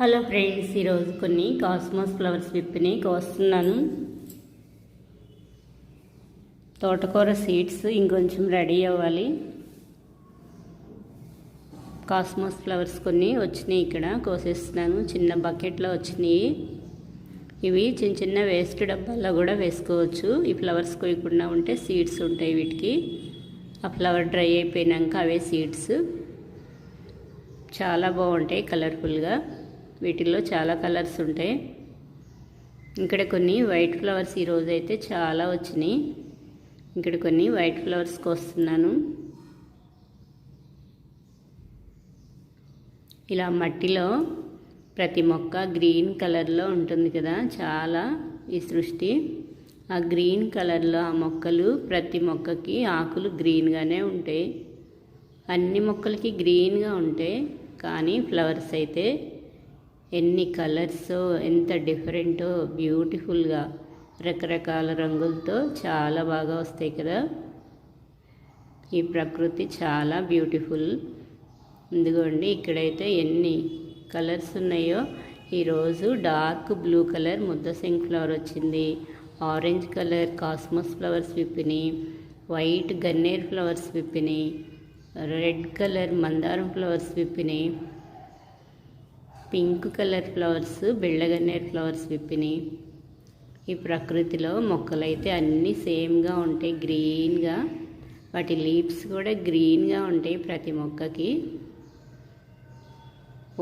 Hello friends, ఈరోజు కొన్ని cosmos flowers విప్పిని కోస్తున్నాను. తోటకూర సీడ్స్ ఇంకొంచెం రెడీ అవ్వాలి. కాస్మోస్ ఫ్లవర్స్ కొన్ని వచ్చినాయి, ఇక్కడ కోసేస్తున్నాను. చిన్న బకెట్లో వచ్చినాయి. ఇవి చిన్న చిన్న వేస్ట్ డబ్బాల్లో కూడా వేసుకోవచ్చు. ఈ ఫ్లవర్స్ కోయకుండా ఉంటే సీడ్స్ ఉంటాయి వీటికి. ఆ ఫ్లవర్ డ్రై అయిపోయినాక అవే సీడ్స్ చాలా బాగుంటాయి కలర్ఫుల్గా. వీటిల్లో చాలా కలర్స్ ఉంటాయి. ఇక్కడ కొన్ని వైట్ ఫ్లవర్స్ ఈరోజు అయితే చాలా వచ్చినాయి. ఇక్కడ కొన్ని వైట్ ఫ్లవర్స్ కోస్తున్నాను. ఇలా మట్టిలో ప్రతి మొక్క గ్రీన్ కలర్లో ఉంటుంది కదా, చాలా ఈ సృష్టి. ఆ గ్రీన్ కలర్లో ఆ మొక్కలు, ప్రతి మొక్కకి ఆకులు గ్రీన్గానే ఉంటాయి. అన్ని మొక్కలకి గ్రీన్గా ఉంటాయి, కానీ ఫ్లవర్స్ అయితే ఎన్ని కలర్స్, ఎంత డిఫరెంటో, బ్యూటిఫుల్గా రకరకాల రంగులతో చాలా బాగా వస్తాయి కదా. ఈ ప్రకృతి చాలా బ్యూటిఫుల్. ఇదిగోండి, ఇక్కడైతే ఎన్ని కలర్స్ ఉన్నాయో. ఈరోజు డార్క్ బ్లూ కలర్ ముద్దశంఖ ఫ్లవర్ వచ్చింది. ఆరెంజ్ కలర్ కాస్మోస్ ఫ్లవర్స్ విప్పిని, వైట్ గన్నేరు ఫ్లవర్స్ విప్పిని, రెడ్ కలర్ మందారం ఫ్లవర్స్ విప్పిని, పింక్ కలర్ ఫ్లవర్స్ బెళ్ళగన్నేరు ఫ్లవర్స్ విప్పిని. ఈ ప్రకృతిలో మొక్కలైతే అన్నీ సేమ్గా ఉంటాయి, గ్రీన్గా. వాటి లీవ్స్ కూడా గ్రీన్గా ఉంటాయి ప్రతి మొక్కకి.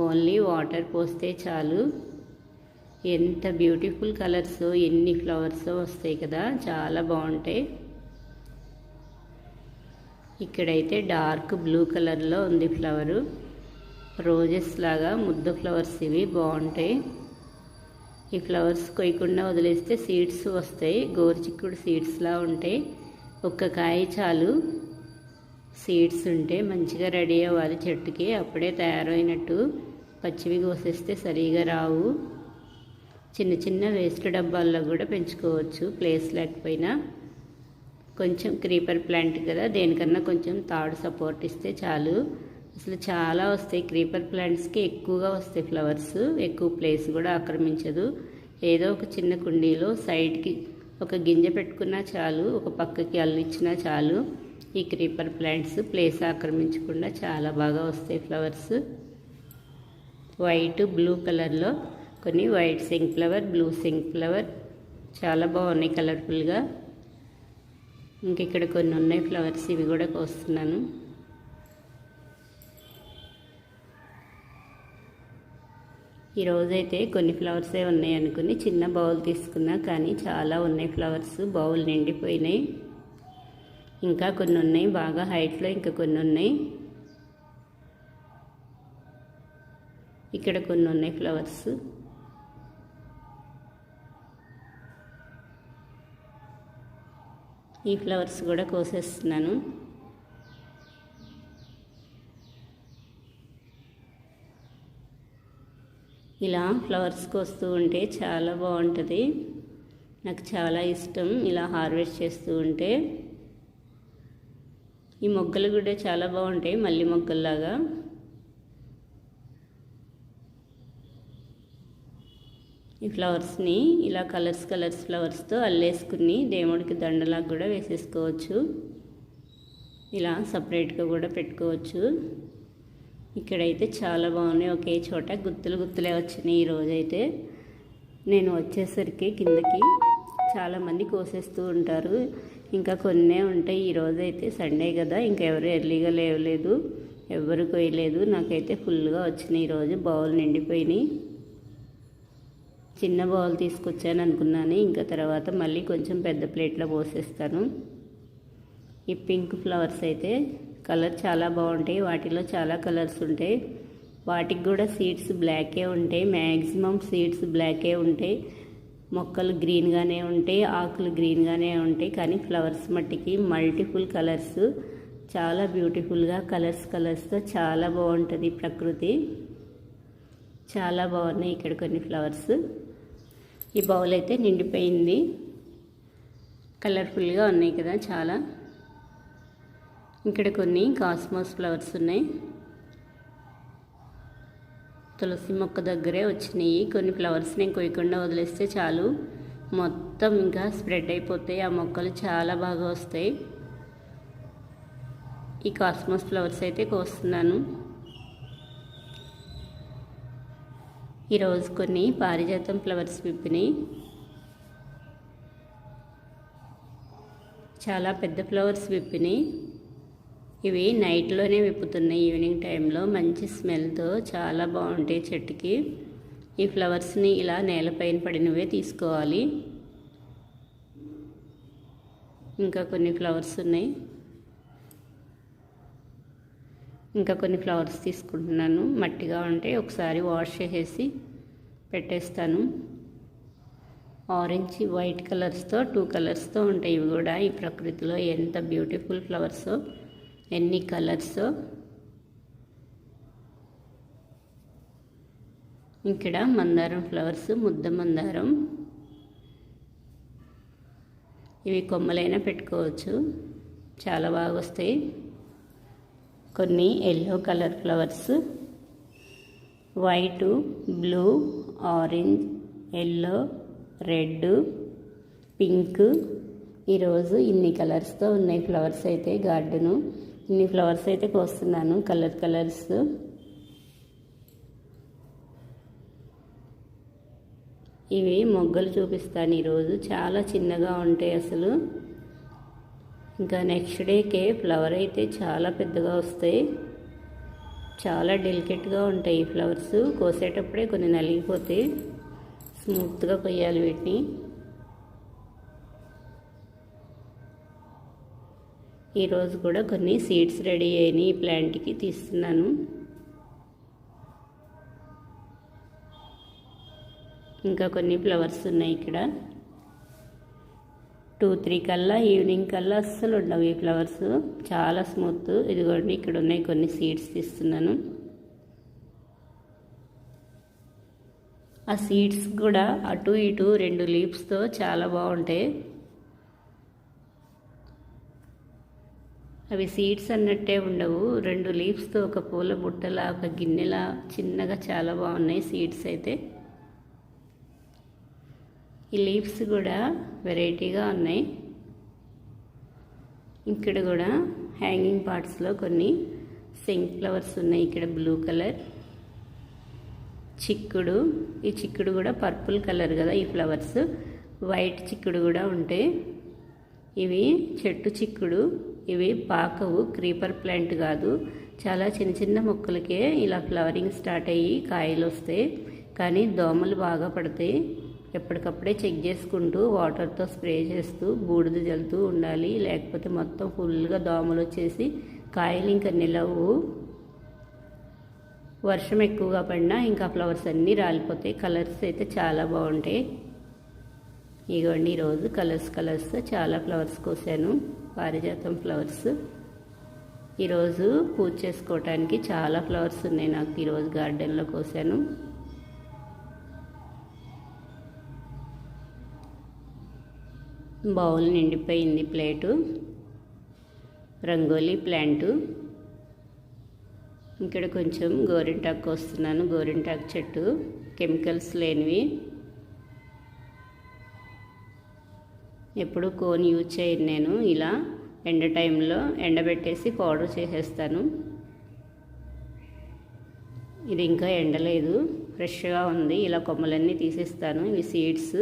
ఓన్లీ వాటర్ పోస్తే చాలు. ఎంత బ్యూటిఫుల్ కలర్స్, ఎన్ని ఫ్లవర్స్ వస్తాయి కదా, చాలా బాగుంటాయి. ఇక్కడైతే డార్క్ బ్లూ కలర్లో ఉంది ఫ్లవరు. రోజెస్ లాగా ముద్ద ఫ్లవర్స్ ఇవి బాగుంటాయి. ఈ ఫ్లవర్స్ కొయ్యకుండా వదిలేస్తే సీడ్స్ వస్తాయి, గోరుచిక్కుడు సీడ్స్లా ఉంటాయి. ఒక్క కాయ చాలు సీడ్స్ ఉంటే. మంచిగా రెడీ అవ్వాలి చెట్టుకి, అప్పుడే తయారైనట్టు. పచ్చివి కోసేస్తే సరిగా రావు. చిన్న చిన్న వేస్ట్ డబ్బాల్లో కూడా పెంచుకోవచ్చు, ప్లేస్ లేకపోయినా. కొంచెం క్రీపర్ ప్లాంట్ కదా, దేనికన్నా కొంచెం తాడు సపోర్ట్ ఇస్తే చాలు. అసలు చాలా వస్తాయి. క్రీపర్ ప్లాంట్స్కి ఎక్కువగా వస్తాయి ఫ్లవర్స్, ఎక్కువ ప్లేస్ కూడా ఆక్రమించదు. ఏదో ఒక చిన్న కుండీలో సైడ్కి ఒక గింజ పెట్టుకున్నా చాలు, ఒక పక్కకి అల్లిచ్చినా చాలు. ఈ క్రీపర్ ప్లాంట్స్ ప్లేస్ ఆక్రమించకుండా చాలా బాగా వస్తాయి ఫ్లవర్స్. వైట్ బ్లూ కలర్లో కొన్ని వైట్ సింక్ ఫ్లవర్, బ్లూ సింక్ ఫ్లవర్ చాలా బాగున్నాయి కలర్ఫుల్గా. ఇంక ఇక్కడ కొన్ని ఉన్నాయి ఫ్లవర్స్, ఇవి కూడా కోస్తున్నాను. ఈరోజైతే కొన్ని ఫ్లవర్సే ఉన్నాయి అనుకుని చిన్న బౌల్ తీసుకున్నా, కానీ చాలా ఉన్నాయి ఫ్లవర్స్. బౌల్ నిండిపోయినాయి. ఇంకా కొన్ని ఉన్నాయి బాగా హైట్లో, ఇంకా కొన్ని ఉన్నాయి. ఇక్కడ కొన్ని ఉన్నాయి ఫ్లవర్స్. ఈ ఫ్లవర్స్ కూడా కోసేస్తున్నాను. ఇలా ఫ్లవర్స్ కోస్తూ ఉంటే చాలా బాగుంటుంది. నాకు చాలా ఇష్టం ఇలా హార్వెస్ట్ చేస్తూ ఉంటే. ఈ మొగ్గలు కూడా చాలా బాగుంటాయి, మల్లి మొగ్గల్లాగా. ఈ ఫ్లవర్స్ని ఇలా కలర్స్ ఫ్లవర్స్తో అల్లేసుకుని దేవుడికి దండలాగా కూడా వేసేసుకోవచ్చు. ఇలా సపరేట్గా కూడా పెట్టుకోవచ్చు. ఇక్కడైతే చాలా బాగున్నాయి, ఒకే చోట గుత్తులే వచ్చినాయి. ఈరోజైతే నేను వచ్చేసరికి కిందకి చాలామంది కోసేస్తూ ఉంటారు, ఇంకా కొన్నే ఉంటాయి. ఈరోజైతే సండే కదా, ఇంకెవరు ఎర్లీగా లేవలేదు, ఎవరు కొయ్యలేదు. నాకైతే ఫుల్గా వచ్చినాయి ఈరోజు. బౌల్ నిండిపోయినాయి. చిన్న బౌల్ తీసుకొచ్చాను అనుకున్నాను, ఇంకా తర్వాత మళ్ళీ కొంచెం పెద్ద ప్లేట్లో పోసేస్తాను. ఈ పింక్ ఫ్లవర్స్ అయితే కలర్ చాలా బాగుంటాయి. వాటిలో చాలా కలర్స్ ఉంటాయి. వాటికి కూడా సీడ్స్ బ్లాకే ఉంటాయి, మ్యాక్సిమం సీడ్స్ బ్లాకే ఉంటాయి. మొక్కలు గ్రీన్గానే ఉంటాయి, ఆకులు గ్రీన్గానే ఉంటాయి, కానీ ఫ్లవర్స్ మట్టికి మల్టిపుల్ కలర్స్. చాలా బ్యూటిఫుల్గా కలర్స్తో చాలా బాగుంటుంది ప్రకృతి. చాలా బాగున్నాయి ఇక్కడ కొన్ని ఫ్లవర్స్. ఈ బౌల్ అయితే నిండిపోయింది, కలర్ఫుల్గా ఉన్నాయి కదా చాలా. ఇక్కడ కొన్ని కాస్మోస్ ఫ్లవర్స్ ఉన్నాయి. తులసి మొక్క దగ్గరే వచ్చినాయి. కొన్ని ఫ్లవర్స్ నేను కొయ్యకుండా వదిలేస్తే చాలు మొత్తం ఇంకా స్ప్రెడ్ అయిపోతాయి. ఆ మొక్కలు చాలా బాగా వస్తాయి. ఈ కాస్మోస్ ఫ్లవర్స్ అయితే కోస్తున్నాను. ఈరోజు కొన్ని పారిజాతం ఫ్లవర్స్ విప్పినాయి. చాలా పెద్ద ఫ్లవర్స్ విప్పినాయి. ఇవి నైట్లోనే విప్పుతున్నాయి. ఈవినింగ్ టైంలో మంచి స్మెల్తో చాలా బాగుంటాయి చెట్టుకి. ఈ ఫ్లవర్స్ని ఇలా నేలపైన పడినవే తీసుకోవాలి. ఇంకా కొన్ని ఫ్లవర్స్ ఉన్నాయి. ఇంకా కొన్ని ఫ్లవర్స్ తీసుకుంటున్నాను. మట్టిగా ఉంటే ఒకసారి వాష్ చేసేసి పెట్టేస్తాను. ఆరెంజ్ వైట్ కలర్స్తో 2 కలర్స్తో ఉంటాయి. ఇవి కూడా ఈ ప్రకృతిలో ఎంత బ్యూటిఫుల్ ఫ్లవర్స్, ఎన్ని కలర్స్. ఇక్కడ మందారం ఫ్లవర్స్, ముద్ద మందారం. ఇవి కొమ్మలైనా పెట్టుకోవచ్చు, చాలా బాగా వస్తాయి. కొన్ని yellow colour flowers, white, blue, orange, yellow, red, pink. ఈరోజు ఇన్ని కలర్స్తో ఉన్నాయి ఫ్లవర్స్ అయితే. గార్డెను ఇన్ని ఫ్లవర్స్ అయితే కోస్తున్నాను, కలర్స్. ఇవి మొగ్గలు చూపిస్తాను ఈరోజు. చాలా చిన్నగా ఉంటాయి అసలు. ఇంకా నెక్స్ట్ డేకే ఫ్లవర్ అయితే చాలా పెద్దగా వస్తాయి. చాలా డెలికేట్గా ఉంటాయి ఈ ఫ్లవర్స్. కోసేటప్పుడే కొన్ని నలిగిపోతాయి. స్మూత్గా కొయ్యాలి వీటిని. ఈరోజు కూడా కొన్ని సీడ్స్ రెడీ అయినాయి. ఈ ప్లాంట్కి తీస్తున్నాను. ఇంకా కొన్ని ఫ్లవర్స్ ఉన్నాయి ఇక్కడ. 2-3 కల్లా ఈవినింగ్ కల్లా అస్సలు ఉండవు ఈ ఫ్లవర్స్. చాలా స్మూత్. ఇదిగోండి ఇక్కడ ఉన్నాయి కొన్ని సీడ్స్ తీస్తున్నాను. ఆ సీడ్స్ కూడా అటు ఇటు 2 లీవ్స్తో చాలా బాగుంటాయి. అవి సీడ్స్ అన్నట్టే ఉండవు. 2 లీవ్స్తో ఒక పూల బుట్టలా, ఒక గిన్నెలా చిన్నగా చాలా బాగున్నాయి సీడ్స్ అయితే. ఈ లీవ్స్ కూడా వెరైటీగా ఉన్నాయి. ఇక్కడ కూడా హ్యాంగింగ్ పార్ట్స్లో కొన్ని సింక్ ఫ్లవర్స్ ఉన్నాయి. ఇక్కడ బ్లూ కలర్ చిక్కుడు. ఈ చిక్కుడు కూడా పర్పుల్ కలర్ కదా ఈ ఫ్లవర్స్. వైట్ చిక్కుడు కూడా ఉంటాయి. ఇవి చెట్టు చిక్కుడు. ఇవి పాకవు, క్రీపర్ ప్లాంట్ కాదు. చాలా చిన్న చిన్న మొక్కలకే ఇలా ఫ్లవరింగ్ స్టార్ట్ అయ్యి కాయలు వస్తాయి. కానీ దోమలు బాగా పడతాయి. ఎప్పటికప్పుడే చెక్ చేసుకుంటూ వాటర్తో స్ప్రే చేస్తూ బూడిద జల్లుతూ ఉండాలి. లేకపోతే మొత్తం ఫుల్గా దోమలు వచ్చేసి కాయలు ఇంకా నిలవు. వర్షం ఎక్కువగా పడినా ఇంకా ఫ్లవర్స్ అన్నీ రాలిపోతాయి. కలర్స్ అయితే చాలా బాగుంటాయి. ఇదిగోండి ఈరోజు కలర్స్ చాలా ఫ్లవర్స్ కోసాను. పారిజాతం ఫ్లవర్స్. ఈరోజు పూజ చేసుకోవటానికి చాలా ఫ్లవర్స్ ఉన్నాయి నాకు. ఈరోజు గార్డెన్లో కోసాను. బౌల్ నిండిపోయింది ప్లేటు. రంగోలీ ప్లాంటు. ఇక్కడ కొంచెం గోరింటాకు కోస్తున్నాను. గోరింటాకు చెట్టు కెమికల్స్ లేనివి. ఎప్పుడు కోన్ యూజ్ చేయను నేను. ఇలా ఎండ టైంలో ఎండబెట్టేసి పౌడర్ చేసేస్తాను. ఇది ఇంకా ఎండలేదు, ఫ్రెష్గా ఉంది. ఇలా కొమ్మలన్నీ తీసేస్తాను. ఇవి సీడ్స్.